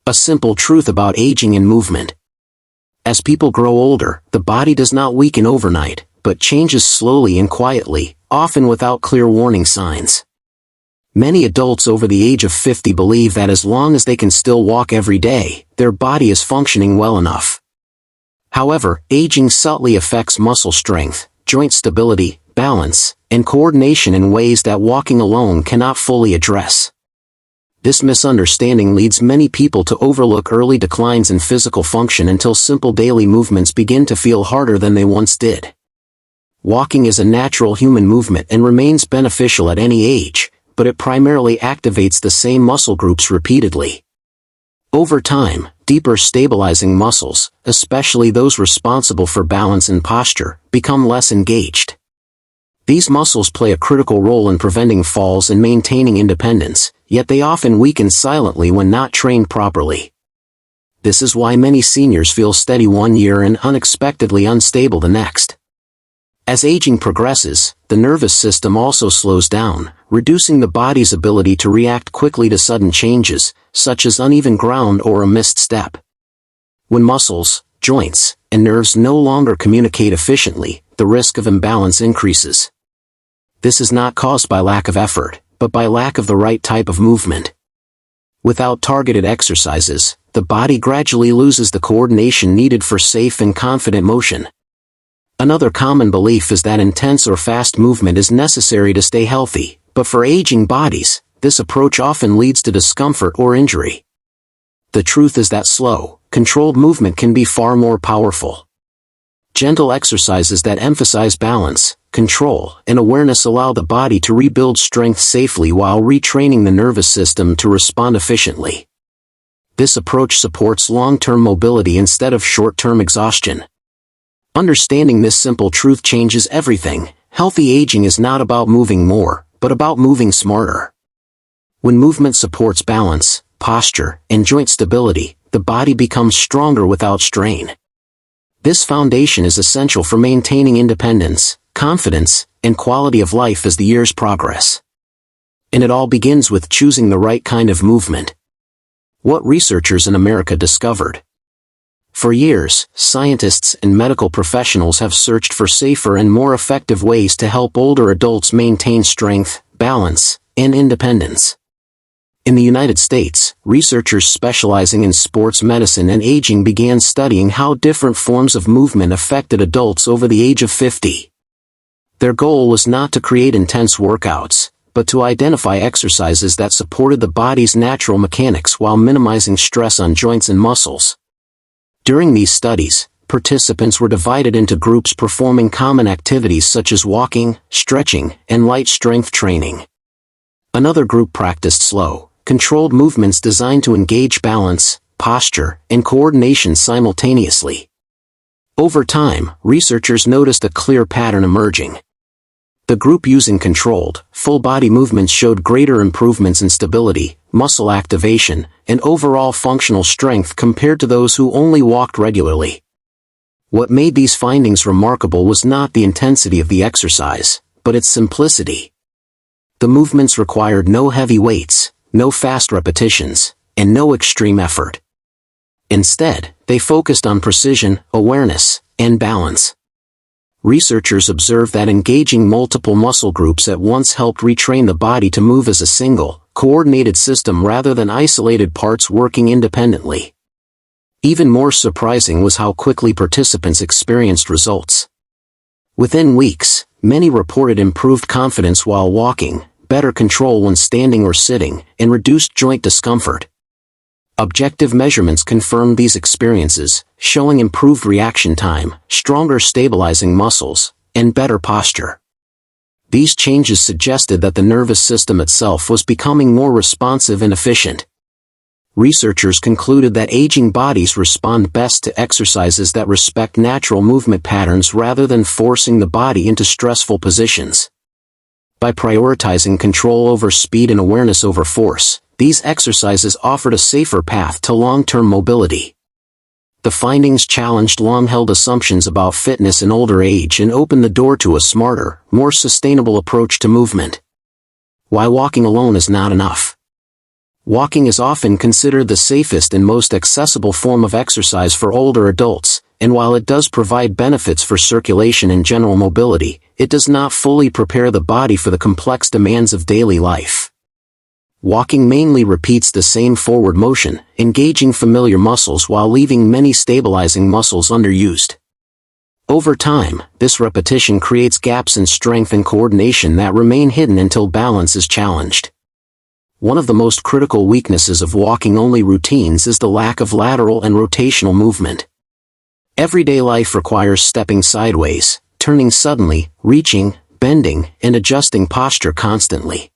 A simple truth about aging and movement. As people grow older, the body does not weaken overnight, but changes slowly and quietly, often without clear warning signs. Many adults over the age of 50 believe that as long as they can still walk every day, their body is functioning well enough. However, aging subtly affects muscle strength, joint stability, balance, and coordination in ways that walking alone cannot fully address. This misunderstanding leads many people to overlook early declines in physical function until simple daily movements begin to feel harder than they once did. Walking is a natural human movement and remains beneficial at any age, but it primarily activates the same muscle groups repeatedly. Over time, deeper stabilizing muscles, especially those responsible for balance and posture, become less engaged. These muscles play a critical role in preventing falls and maintaining independence, yet they often weaken silently when not trained properly. This is why many seniors feel steady one year and unexpectedly unstable the next. As aging progresses, the nervous system also slows down, reducing the body's ability to react quickly to sudden changes, such as uneven ground or a missed step. When muscles, joints, and nerves no longer communicate efficiently, the risk of imbalance increases. This is not caused by lack of effort, but by lack of the right type of movement. Without targeted exercises, the body gradually loses the coordination needed for safe and confident motion. Another common belief is that intense or fast movement is necessary to stay healthy, but for aging bodies, this approach often leads to discomfort or injury. The truth is that slow, controlled movement can be far more powerful. Gentle exercises that emphasize balance, control, and awareness allow the body to rebuild strength safely while retraining the nervous system to respond efficiently. This approach supports long-term mobility instead of short-term exhaustion. Understanding this simple truth changes everything. Healthy aging is not about moving more, but about moving smarter. When movement supports balance, posture, and joint stability, the body becomes stronger without strain. This foundation is essential for maintaining independence, confidence, and quality of life as the years progress. And it all begins with choosing the right kind of movement. What researchers in America discovered. For years, scientists and medical professionals have searched for safer and more effective ways to help older adults maintain strength, balance, and independence. In the United States, researchers specializing in sports medicine and aging began studying how different forms of movement affected adults over the age of 50. Their goal was not to create intense workouts, but to identify exercises that supported the body's natural mechanics while minimizing stress on joints and muscles. During these studies, participants were divided into groups performing common activities such as walking, stretching, and light strength training. Another group practiced slow, controlled movements designed to engage balance, posture, and coordination simultaneously. Over time, researchers noticed a clear pattern emerging. The group using controlled, full-body movements showed greater improvements in stability, muscle activation, and overall functional strength compared to those who only walked regularly. What made these findings remarkable was not the intensity of the exercise, but its simplicity. The movements required no heavy weights, no fast repetitions, and no extreme effort. Instead, they focused on precision, awareness, and balance. Researchers observed that engaging multiple muscle groups at once helped retrain the body to move as a single, coordinated system rather than isolated parts working independently. Even more surprising was how quickly participants experienced results. Within weeks, many reported improved confidence while walking, better control when standing or sitting, and reduced joint discomfort. Objective measurements confirmed these experiences, showing improved reaction time, stronger stabilizing muscles, and better posture. These changes suggested that the nervous system itself was becoming more responsive and efficient. Researchers concluded that aging bodies respond best to exercises that respect natural movement patterns rather than forcing the body into stressful positions. By prioritizing control over speed and awareness over force, these exercises offered a safer path to long-term mobility. The findings challenged long-held assumptions about fitness in older age and opened the door to a smarter, more sustainable approach to movement. Why walking alone is not enough. Walking is often considered the safest and most accessible form of exercise for older adults, and while it does provide benefits for circulation and general mobility, it does not fully prepare the body for the complex demands of daily life. Walking mainly repeats the same forward motion, engaging familiar muscles while leaving many stabilizing muscles underused. Over time, this repetition creates gaps in strength and coordination that remain hidden until balance is challenged. One of the most critical weaknesses of walking-only routines is the lack of lateral and rotational movement. Everyday life requires stepping sideways, turning suddenly, reaching, bending, and adjusting posture constantly.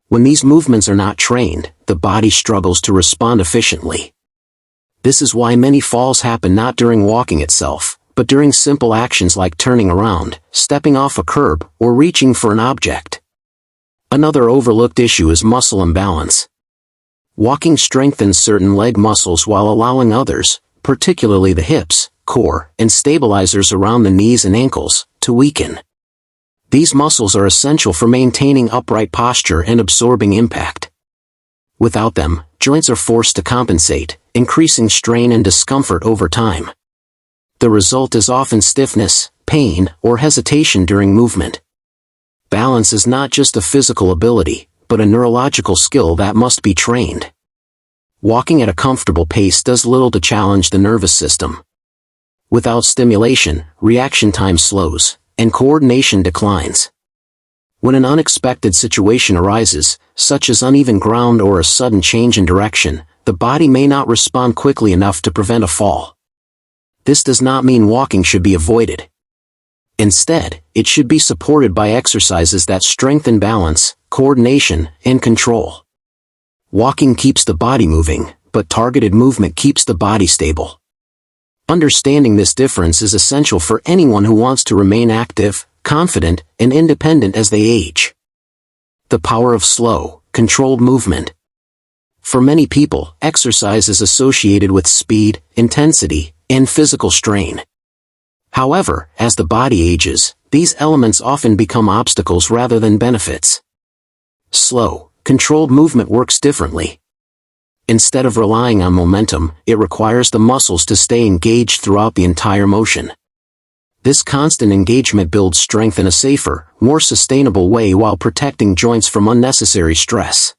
When these movements are not trained, the body struggles to respond efficiently. This is why many falls happen not during walking itself, but during simple actions like turning around, stepping off a curb, or reaching for an object. Another overlooked issue is muscle imbalance. Walking strengthens certain leg muscles while allowing others, particularly the hips, core, and stabilizers around the knees and ankles, to weaken. These muscles are essential for maintaining upright posture and absorbing impact. Without them, joints are forced to compensate, increasing strain and discomfort over time. The result is often stiffness, pain, or hesitation during movement. Balance is not just a physical ability, but a neurological skill that must be trained. Walking at a comfortable pace does little to challenge the nervous system. Without stimulation, reaction time slows, and coordination declines. When an unexpected situation arises, such as uneven ground or a sudden change in direction, the body may not respond quickly enough to prevent a fall. This does not mean walking should be avoided. Instead, it should be supported by exercises that strengthen balance, coordination, and control. Walking keeps the body moving, but targeted movement keeps the body stable. Understanding this difference is essential for anyone who wants to remain active, confident, and independent as they age. The power of slow, controlled movement. For many people, exercise is associated with speed, intensity, and physical strain. However, as the body ages, these elements often become obstacles rather than benefits. Slow, controlled movement works differently. Instead of relying on momentum, it requires the muscles to stay engaged throughout the entire motion. This constant engagement builds strength in a safer, more sustainable way while protecting joints from unnecessary stress.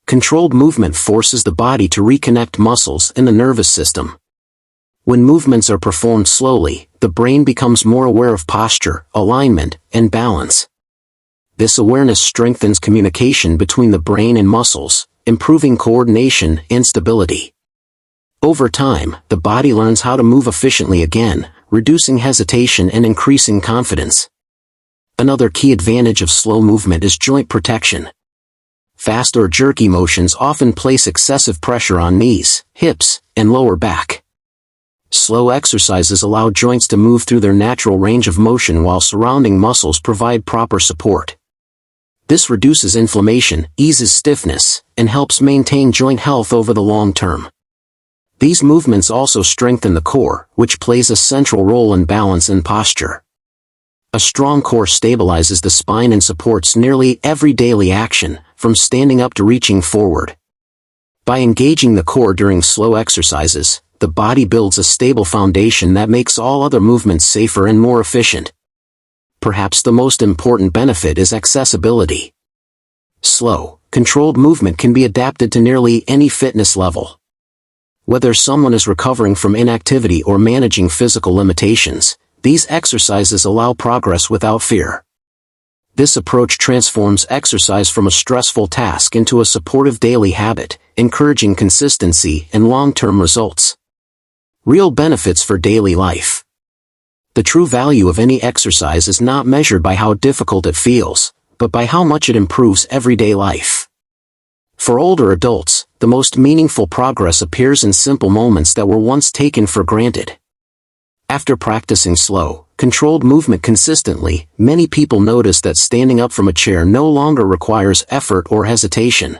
Controlled movement forces the body to reconnect muscles and the nervous system. When movements are performed slowly, the brain becomes more aware of posture, alignment, and balance. This awareness strengthens communication between the brain and muscles, improving coordination and stability. Over time, the body learns how to move efficiently again, reducing hesitation and increasing confidence. Another key advantage of slow movement is joint protection. Fast or jerky motions often place excessive pressure on knees, hips, and lower back. Slow exercises allow joints to move through their natural range of motion while surrounding muscles provide proper support. This reduces inflammation, eases stiffness, and helps maintain joint health over the long term. These movements also strengthen the core, which plays a central role in balance and posture. A strong core stabilizes the spine and supports nearly every daily action, from standing up to reaching forward. By engaging the core during slow exercises, the body builds a stable foundation that makes all other movements safer and more efficient. Perhaps the most important benefit is accessibility. Slow, controlled movement can be adapted to nearly any fitness level. Whether someone is recovering from inactivity or managing physical limitations, these exercises allow progress without fear. This approach transforms exercise from a stressful task into a supportive daily habit, encouraging consistency and long-term results. Real benefits for daily life. The true value of any exercise is not measured by how difficult it feels, but by how much it improves everyday life. For older adults, the most meaningful progress appears in simple moments that were once taken for granted. After practicing slow, controlled movement consistently, many people notice that standing up from a chair no longer requires effort or hesitation.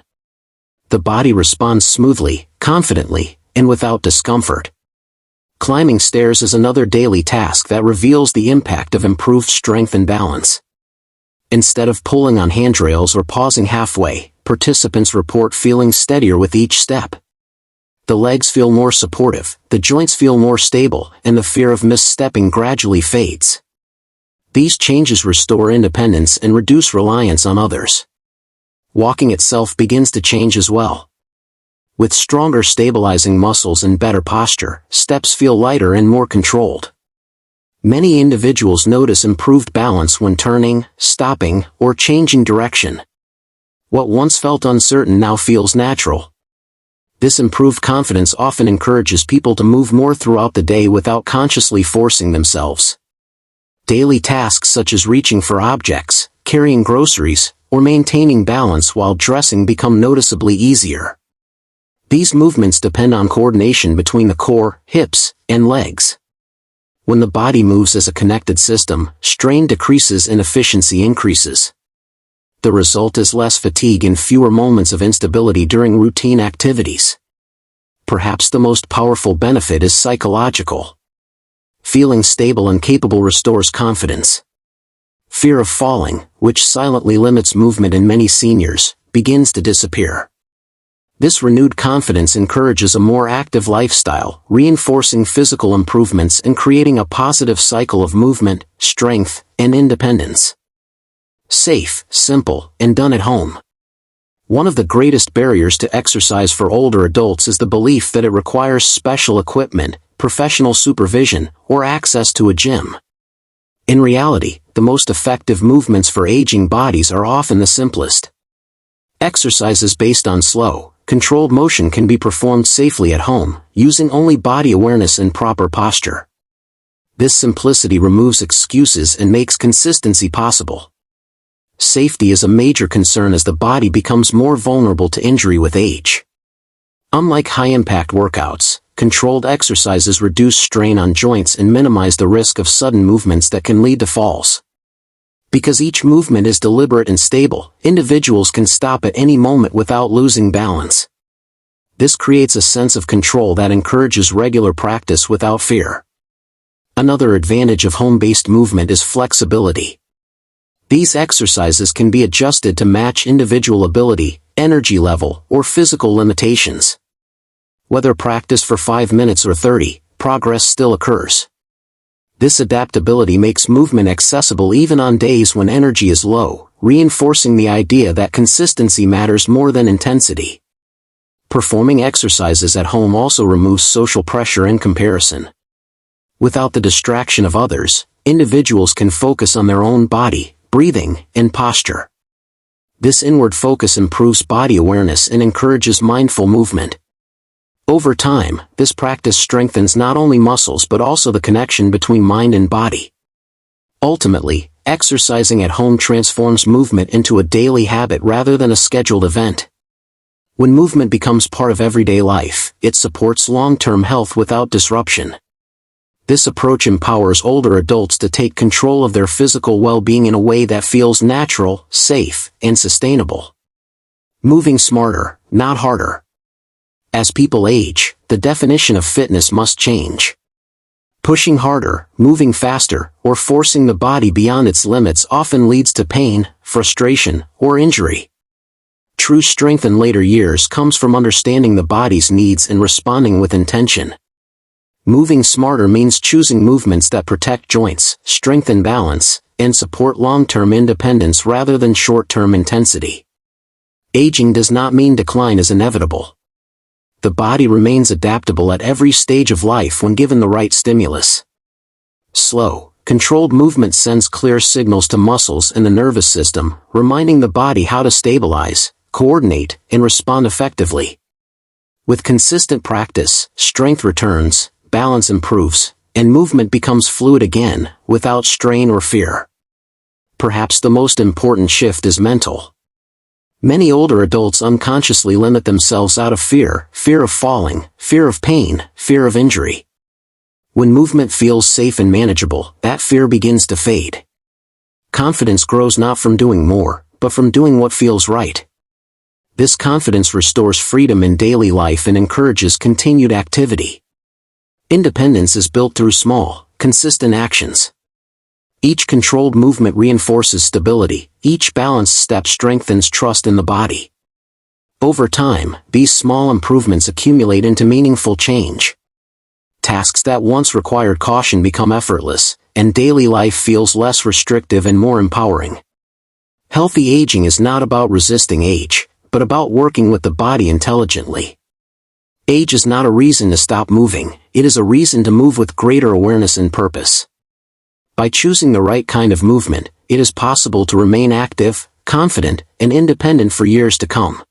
The body responds smoothly, confidently, and without discomfort. Climbing stairs is another daily task that reveals the impact of improved strength and balance. Instead of pulling on handrails or pausing halfway, participants report feeling steadier with each step. The legs feel more supportive, the joints feel more stable, and the fear of misstepping gradually fades. These changes restore independence and reduce reliance on others. Walking itself begins to change as well. With stronger stabilizing muscles and better posture, steps feel lighter and more controlled. Many individuals notice improved balance when turning, stopping, or changing direction. What once felt uncertain now feels natural. This improved confidence often encourages people to move more throughout the day without consciously forcing themselves. Daily tasks such as reaching for objects, carrying groceries, or maintaining balance while dressing become noticeably easier. These movements depend on coordination between the core, hips, and legs. When the body moves as a connected system, strain decreases and efficiency increases. The result is less fatigue and fewer moments of instability during routine activities. Perhaps the most powerful benefit is psychological. Feeling stable and capable restores confidence. Fear of falling, which silently limits movement in many seniors, begins to disappear. This renewed confidence encourages a more active lifestyle, reinforcing physical improvements and creating a positive cycle of movement, strength, and independence. Safe, simple, and done at home. One of the greatest barriers to exercise for older adults is the belief that it requires special equipment, professional supervision, or access to a gym. In reality, the most effective movements for aging bodies are often the simplest. Exercises based on slow, controlled motion can be performed safely at home, using only body awareness and proper posture. This simplicity removes excuses and makes consistency possible. Safety is a major concern as the body becomes more vulnerable to injury with age. Unlike high-impact workouts, controlled exercises reduce strain on joints and minimize the risk of sudden movements that can lead to falls. Because each movement is deliberate and stable, individuals can stop at any moment without losing balance. This creates a sense of control that encourages regular practice without fear. Another advantage of home-based movement is flexibility. These exercises can be adjusted to match individual ability, energy level, or physical limitations. Whether practiced for 5 minutes or 30, progress still occurs. This adaptability makes movement accessible even on days when energy is low, reinforcing the idea that consistency matters more than intensity. Performing exercises at home also removes social pressure and comparison. Without the distraction of others, individuals can focus on their own body, breathing, and posture. This inward focus improves body awareness and encourages mindful movement. Over time, this practice strengthens not only muscles but also the connection between mind and body. Ultimately, exercising at home transforms movement into a daily habit rather than a scheduled event. When movement becomes part of everyday life, it supports long-term health without disruption. This approach empowers older adults to take control of their physical well-being in a way that feels natural, safe, and sustainable. Moving smarter, not harder. As people age, the definition of fitness must change. Pushing harder, moving faster, or forcing the body beyond its limits often leads to pain, frustration, or injury. True strength in later years comes from understanding the body's needs and responding with intention. Moving smarter means choosing movements that protect joints, strengthen balance, and support long-term independence rather than short-term intensity. Aging does not mean decline is inevitable. The body remains adaptable at every stage of life when given the right stimulus. Slow, controlled movement sends clear signals to muscles and the nervous system, reminding the body how to stabilize, coordinate, and respond effectively. With consistent practice, strength returns, balance improves, and movement becomes fluid again, without strain or fear. Perhaps the most important shift is mental. Many older adults unconsciously limit themselves out of fear of falling, fear of pain, fear of injury. When movement feels safe and manageable, that fear begins to fade. Confidence grows not from doing more, but from doing what feels right. This confidence restores freedom in daily life and encourages continued activity. Independence is built through small, consistent actions. Each controlled movement reinforces stability, each balanced step strengthens trust in the body. Over time, these small improvements accumulate into meaningful change. Tasks that once required caution become effortless, and daily life feels less restrictive and more empowering. Healthy aging is not about resisting age, but about working with the body intelligently. Age is not a reason to stop moving, it is a reason to move with greater awareness and purpose. By choosing the right kind of movement, it is possible to remain active, confident, and independent for years to come.